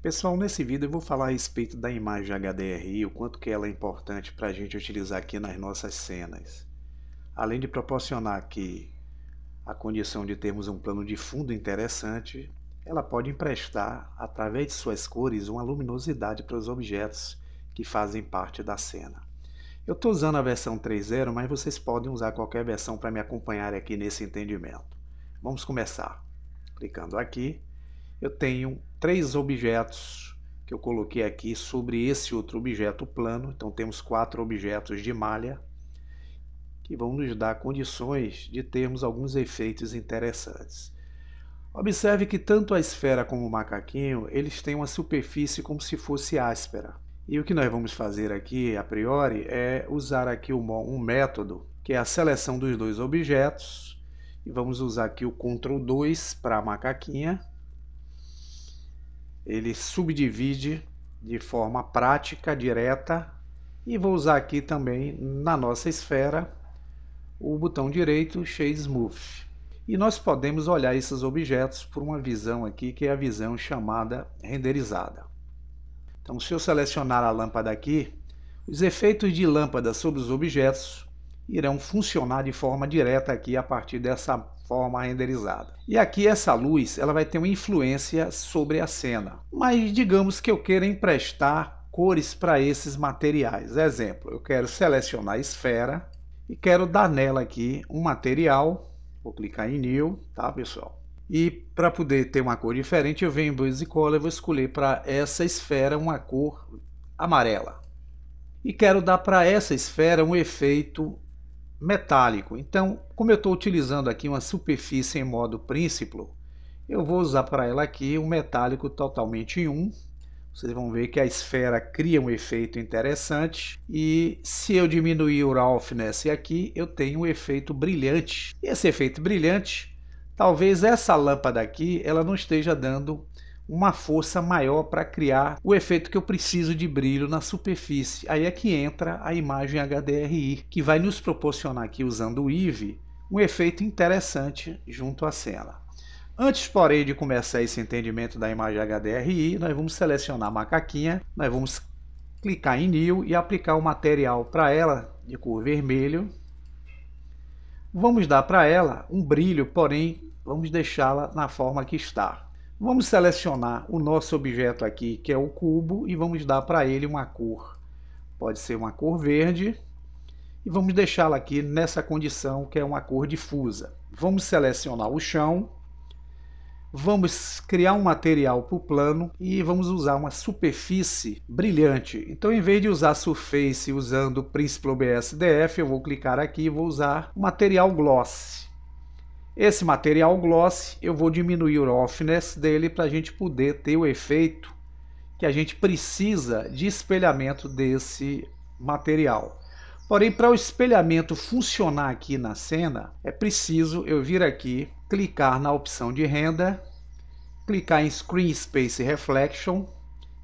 Pessoal, nesse vídeo eu vou falar a respeito da imagem HDRI, o quanto que ela é importante para a gente utilizar aqui nas nossas cenas. Além de proporcionar aqui a condição de termos um plano de fundo interessante, ela pode emprestar, através de suas cores, uma luminosidade para os objetos que fazem parte da cena. Eu estou usando a versão 3.0, mas vocês podem usar qualquer versão para me acompanhar aqui nesse entendimento. Vamos começar. Clicando aqui, eu tenho 3 objetos que eu coloquei aqui sobre esse outro objeto plano. Então temos 4 objetos de malha que vão nos dar condições de termos alguns efeitos interessantes. Observe que tanto a esfera como o macaquinho, eles têm uma superfície como se fosse áspera. E o que nós vamos fazer aqui, a priori, é usar aqui um método, que é a seleção dos 2 objetos. E vamos usar aqui o Ctrl 2 para a macaquinha. Ele subdivide de forma prática, direta. E vou usar aqui também, na nossa esfera, o botão direito Shade Smooth. E nós podemos olhar esses objetos por uma visão aqui, que é a visão chamada renderizada. Então, se eu selecionar a lâmpada aqui, os efeitos de lâmpada sobre os objetos irão funcionar de forma direta aqui a partir dessa forma renderizada. E aqui essa luz ela vai ter uma influência sobre a cena. Mas digamos que eu queira emprestar cores para esses materiais. Exemplo, eu quero selecionar a esfera e quero dar nela aqui um material. Vou clicar em New, tá, pessoal? E para poder ter uma cor diferente, eu venho em Base Color e vou escolher para essa esfera uma cor amarela. E quero dar para essa esfera um efeito metálico. Então, como eu estou utilizando aqui uma superfície em modo príncipe, eu vou usar para ela aqui um metálico totalmente em 1. Vocês vão ver que a esfera cria um efeito interessante. E se eu diminuir o roughness aqui, eu tenho um efeito brilhante. E esse efeito brilhante, talvez essa lâmpada aqui, ela não esteja dando uma força maior para criar o efeito que eu preciso de brilho na superfície. Aí é que entra a imagem HDRI, que vai nos proporcionar aqui, usando o Eevee, um efeito interessante junto à cena. Antes, porém, de começar esse entendimento da imagem HDRI, nós vamos selecionar a macaquinha, nós vamos clicar em New e aplicar o material para ela de cor vermelho. Vamos dar para ela um brilho, porém, vamos deixá-la na forma que está. Vamos selecionar o nosso objeto aqui, que é o cubo, e vamos dar para ele uma cor. Pode ser uma cor verde. E vamos deixá-la aqui nessa condição, que é uma cor difusa. Vamos selecionar o chão. Vamos criar um material para o plano e vamos usar uma superfície brilhante. Então, em vez de usar Surface usando o Principled BSDF, eu vou clicar aqui e vou usar o material Gloss. Esse material Gloss, eu vou diminuir o roughness dele para a gente poder ter o efeito que a gente precisa de espelhamento desse material. Porém, para o espelhamento funcionar aqui na cena, é preciso eu vir aqui, clicar na opção de renda, clicar em Screen Space Reflection,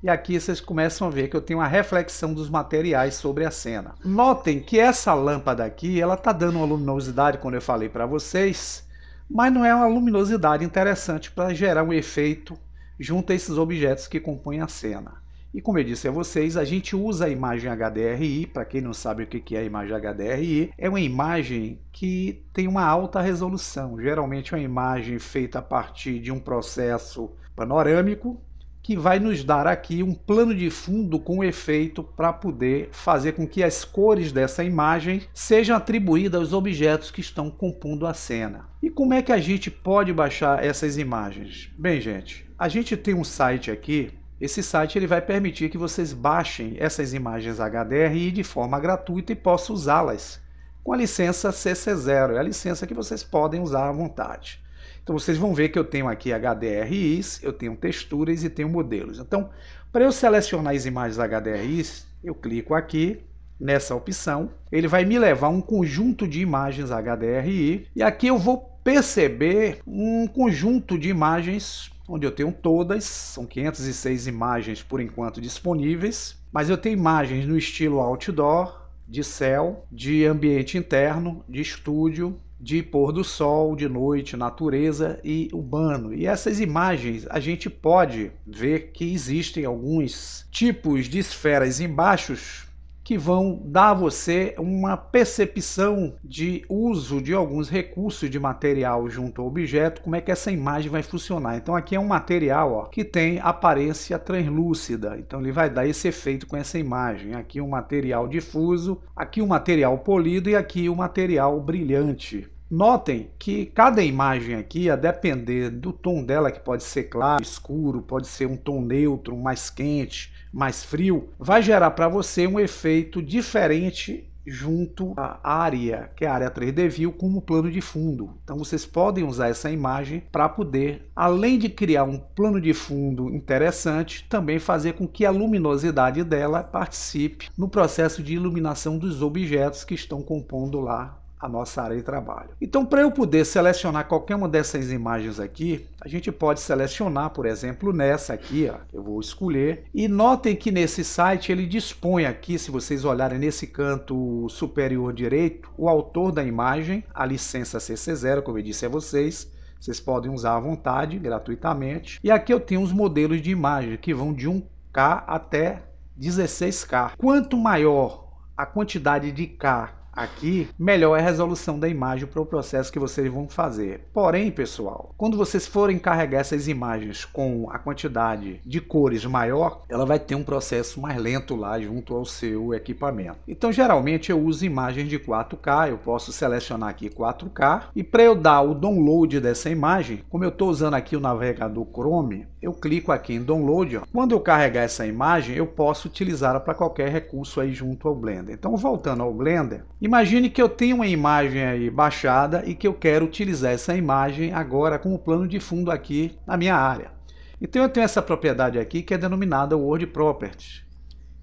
e aqui vocês começam a ver que eu tenho uma reflexão dos materiais sobre a cena. Notem que essa lâmpada aqui, ela está dando uma luminosidade, quando eu falei para vocês, mas não é uma luminosidade interessante para gerar um efeito junto a esses objetos que compõem a cena. E como eu disse a vocês, a gente usa a imagem HDRI. Para quem não sabe o que é a imagem HDRI, é uma imagem que tem uma alta resolução. Geralmente é uma imagem feita a partir de um processo panorâmico, que vai nos dar aqui um plano de fundo com efeito para poder fazer com que as cores dessa imagem sejam atribuídas aos objetos que estão compondo a cena. E como é que a gente pode baixar essas imagens? Bem, gente, a gente tem um site aqui. Esse site ele vai permitir que vocês baixem essas imagens HDRI de forma gratuita e possam usá-las com a licença CC0. É a licença que vocês podem usar à vontade. Então vocês vão ver que eu tenho aqui HDRIs, eu tenho texturas e tenho modelos. Então, para eu selecionar as imagens HDRIs, eu clico aqui nessa opção. Ele vai me levar a um conjunto de imagens HDRI e aqui eu vou perceber um conjunto de imagens onde eu tenho todas, são 506 imagens por enquanto disponíveis, mas eu tenho imagens no estilo outdoor, de céu, de ambiente interno, de estúdio, de pôr do sol, de noite, natureza e urbano. E essas imagens a gente pode ver que existem alguns tipos de esferas embaixo que vão dar a você uma percepção de uso de alguns recursos de material junto ao objeto, como é que essa imagem vai funcionar. Então aqui é um material, ó, que tem aparência translúcida, então ele vai dar esse efeito com essa imagem. Aqui um material difuso, aqui um material polido e aqui um material brilhante. Notem que cada imagem aqui, a depender do tom dela, que pode ser claro, escuro, pode ser um tom neutro, mais quente, mais frio, vai gerar para você um efeito diferente junto à área, que é a área 3D View, como plano de fundo. Então vocês podem usar essa imagem para poder, além de criar um plano de fundo interessante, também fazer com que a luminosidade dela participe no processo de iluminação dos objetos que estão compondo lá a nossa área de trabalho. Então, para eu poder selecionar qualquer uma dessas imagens aqui, a gente pode selecionar, por exemplo, nessa aqui, ó, eu vou escolher. E notem que nesse site ele dispõe aqui, se vocês olharem nesse canto superior direito, o autor da imagem, a licença CC0, como eu disse a vocês. Vocês podem usar à vontade, gratuitamente. E aqui eu tenho os modelos de imagem que vão de 1K até 16K. Quanto maior a quantidade de K aqui, melhor é a resolução da imagem para o processo que vocês vão fazer. Porém, pessoal, quando vocês forem carregar essas imagens com a quantidade de cores maior, ela vai ter um processo mais lento lá junto ao seu equipamento. Então, geralmente eu uso imagens de 4K, eu posso selecionar aqui 4K, e para eu dar o download dessa imagem, como eu estou usando aqui o navegador Chrome, eu clico aqui em Download. Ó. Quando eu carregar essa imagem, eu posso utilizá-la para qualquer recurso aí junto ao Blender. Então, voltando ao Blender, imagine que eu tenho uma imagem aí baixada e que eu quero utilizar essa imagem agora como plano de fundo aqui na minha área. Então eu tenho essa propriedade aqui que é denominada World Properties,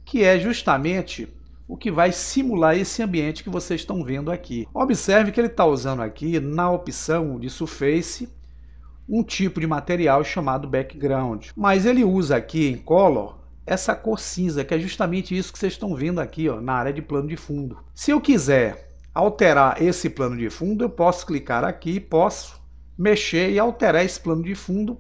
que é justamente o que vai simular esse ambiente que vocês estão vendo aqui. Observe que ele está usando aqui na opção de Surface um tipo de material chamado Background, mas ele usa aqui em Color essa cor cinza, que é justamente isso que vocês estão vendo aqui, ó, na área de plano de fundo. Se eu quiser alterar esse plano de fundo, eu posso clicar aqui, posso mexer e alterar esse plano de fundo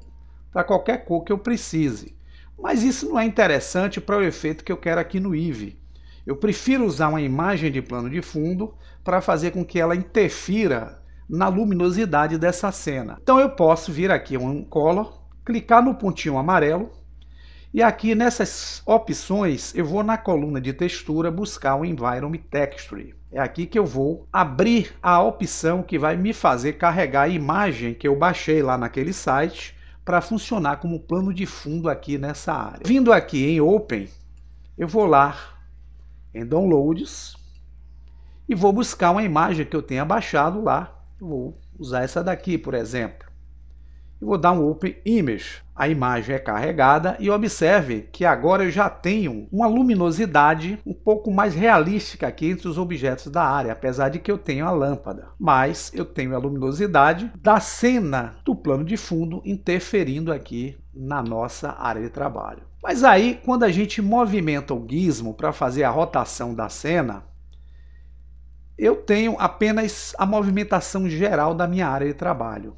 para qualquer cor que eu precise. Mas isso não é interessante para o efeito que eu quero aqui no Eevee. Eu prefiro usar uma imagem de plano de fundo para fazer com que ela interfira na luminosidade dessa cena. Então eu posso vir aqui em Color, clicar no pontinho amarelo, e aqui nessas opções eu vou na coluna de textura buscar o Environment Texture. É aqui que eu vou abrir a opção que vai me fazer carregar a imagem que eu baixei lá naquele site para funcionar como plano de fundo aqui nessa área. Vindo aqui em Open, eu vou lá em Downloads e vou buscar uma imagem que eu tenha baixado lá. Eu vou usar essa daqui, por exemplo. Eu vou dar um Open Image. A imagem é carregada e observe que agora eu já tenho uma luminosidade um pouco mais realística aqui entre os objetos da área, apesar de que eu tenho a lâmpada. Mas eu tenho a luminosidade da cena do plano de fundo interferindo aqui na nossa área de trabalho. Mas aí, quando a gente movimenta o gizmo para fazer a rotação da cena, eu tenho apenas a movimentação geral da minha área de trabalho.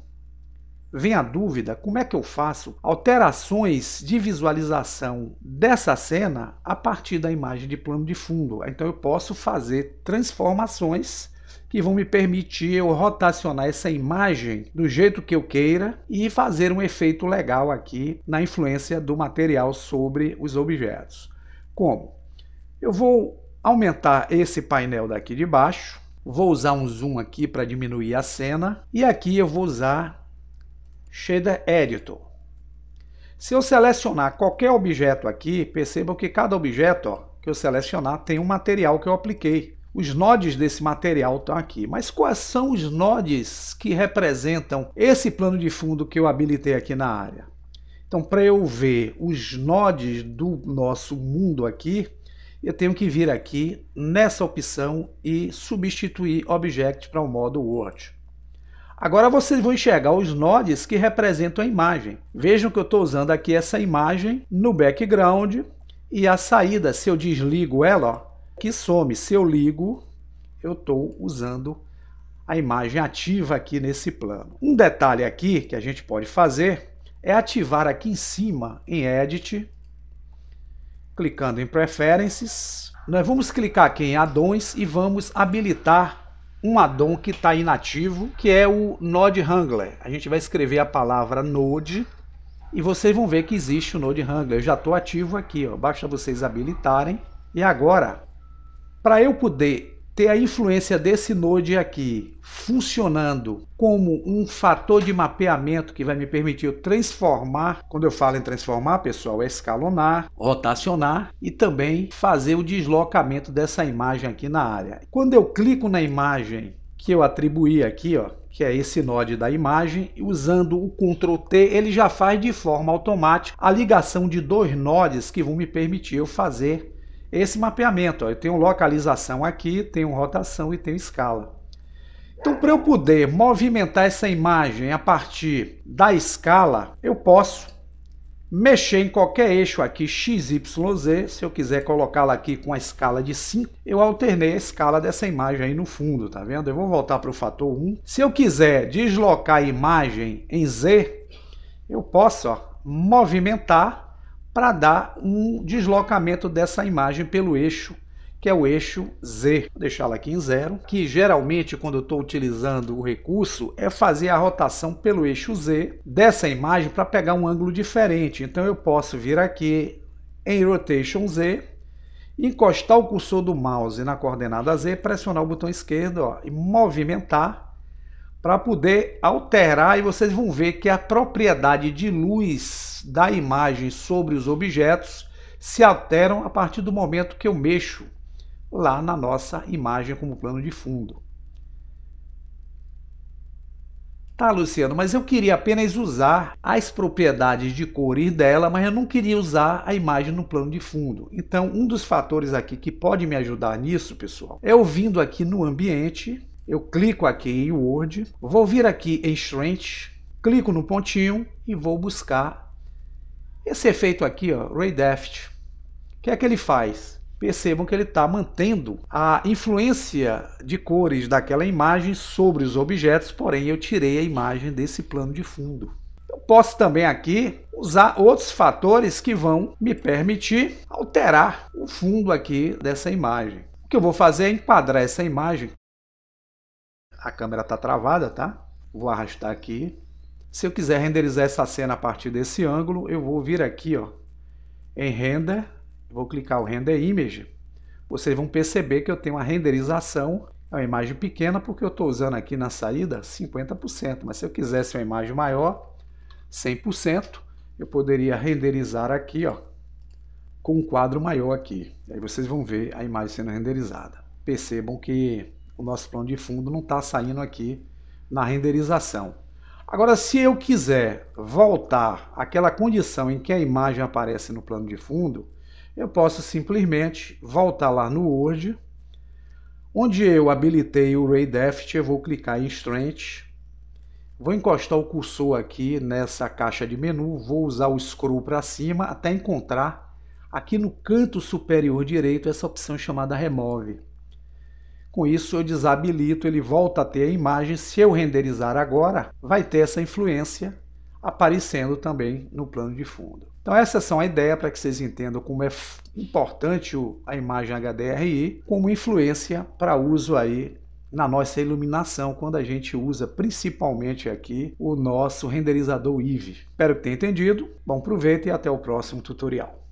Vem a dúvida, como é que eu faço alterações de visualização dessa cena a partir da imagem de plano de fundo? Então eu posso fazer transformações que vão me permitir eu rotacionar essa imagem do jeito que eu queira e fazer um efeito legal aqui na influência do material sobre os objetos. Como? Eu vou aumentar esse painel daqui de baixo, vou usar um zoom aqui para diminuir a cena e aqui eu vou usar Shader Editor. Se eu selecionar qualquer objeto aqui, percebam que cada objeto, ó, que eu selecionar tem um material que eu apliquei. Os nodes desse material estão aqui. Mas quais são os nodes que representam esse plano de fundo que eu habilitei aqui na área? Então, para eu ver os nodes do nosso mundo aqui, eu tenho que vir aqui nessa opção e substituir Object para o modo World. Agora vocês vão enxergar os nodes que representam a imagem. Vejam que eu estou usando aqui essa imagem no background e a saída, se eu desligo ela, ó, que some. Se eu ligo, eu estou usando a imagem ativa aqui nesse plano. Um detalhe aqui que a gente pode fazer é ativar aqui em cima em Edit, clicando em Preferences. Nós vamos clicar aqui em Addons e vamos habilitar um addon que está inativo, que é o Node Wrangler. A gente vai escrever a palavra Node e vocês vão ver que existe o Node Wrangler. Eu já estou ativo aqui, ó. Basta vocês habilitarem. E agora, para eu poder ter a influência desse Node aqui funcionando como um fator de mapeamento que vai me permitir eu transformar, quando eu falo em transformar, pessoal, é escalonar, rotacionar e também fazer o deslocamento dessa imagem aqui na área. Quando eu clico na imagem que eu atribuí aqui, ó, que é esse Node da imagem, usando o Ctrl T, ele já faz de forma automática a ligação de dois nodes que vão me permitir eu fazer esse mapeamento. Ó. Eu tenho localização aqui, tenho rotação e tenho escala. Então, para eu poder movimentar essa imagem a partir da escala, eu posso mexer em qualquer eixo aqui, X, Y, Z. Se eu quiser colocá-la aqui com a escala de 5, eu alternei a escala dessa imagem aí no fundo, tá vendo? Eu vou voltar para o fator 1. Se eu quiser deslocar a imagem em Z, eu posso, ó, movimentar para dar um deslocamento dessa imagem pelo eixo, que é o eixo Z. Vou deixá-la aqui em 0, que geralmente quando eu estou utilizando o recurso é fazer a rotação pelo eixo Z dessa imagem para pegar um ângulo diferente. Então eu posso vir aqui em Rotation Z, encostar o cursor do mouse na coordenada Z, pressionar o botão esquerdo, ó, e movimentar para poder alterar, e vocês vão ver que a propriedade de luz da imagem sobre os objetos se alteram a partir do momento que eu mexo lá na nossa imagem como plano de fundo. Tá, Luciano, mas eu queria apenas usar as propriedades de cores dela, mas eu não queria usar a imagem no plano de fundo. Então, um dos fatores aqui que pode me ajudar nisso, pessoal, é eu vindo aqui no ambiente, eu clico aqui em Word, vou vir aqui em Strength, clico no pontinho e vou buscar esse efeito aqui, ó, Ray Depth. O que é que ele faz? Percebam que ele está mantendo a influência de cores daquela imagem sobre os objetos, porém eu tirei a imagem desse plano de fundo. Eu posso também aqui usar outros fatores que vão me permitir alterar o fundo aqui dessa imagem. O que eu vou fazer é enquadrar essa imagem. A câmera está travada, tá? Vou arrastar aqui. Se eu quiser renderizar essa cena a partir desse ângulo, eu vou vir aqui, ó, em Render, vou clicar o Render Image. Vocês vão perceber que eu tenho uma renderização, é uma imagem pequena porque eu estou usando aqui na saída 50%, mas se eu quisesse uma imagem maior, 100%, eu poderia renderizar aqui, ó, com um quadro maior aqui. Aí vocês vão ver a imagem sendo renderizada. Percebam que o nosso plano de fundo não está saindo aqui na renderização. Agora, se eu quiser voltar àquela condição em que a imagem aparece no plano de fundo, eu posso simplesmente voltar lá no Word, onde eu habilitei o Ray Depth, eu vou clicar em Strength, vou encostar o cursor aqui nessa caixa de menu, vou usar o scroll para cima até encontrar aqui no canto superior direito essa opção chamada Remove. Com isso eu desabilito, ele volta a ter a imagem. Se eu renderizar agora, vai ter essa influência aparecendo também no plano de fundo. Então essas são a ideia para que vocês entendam como é importante a imagem HDRI como influência para uso aí na nossa iluminação, quando a gente usa principalmente aqui o nosso renderizador Eevee. Espero que tenha entendido. Bom proveito e até o próximo tutorial.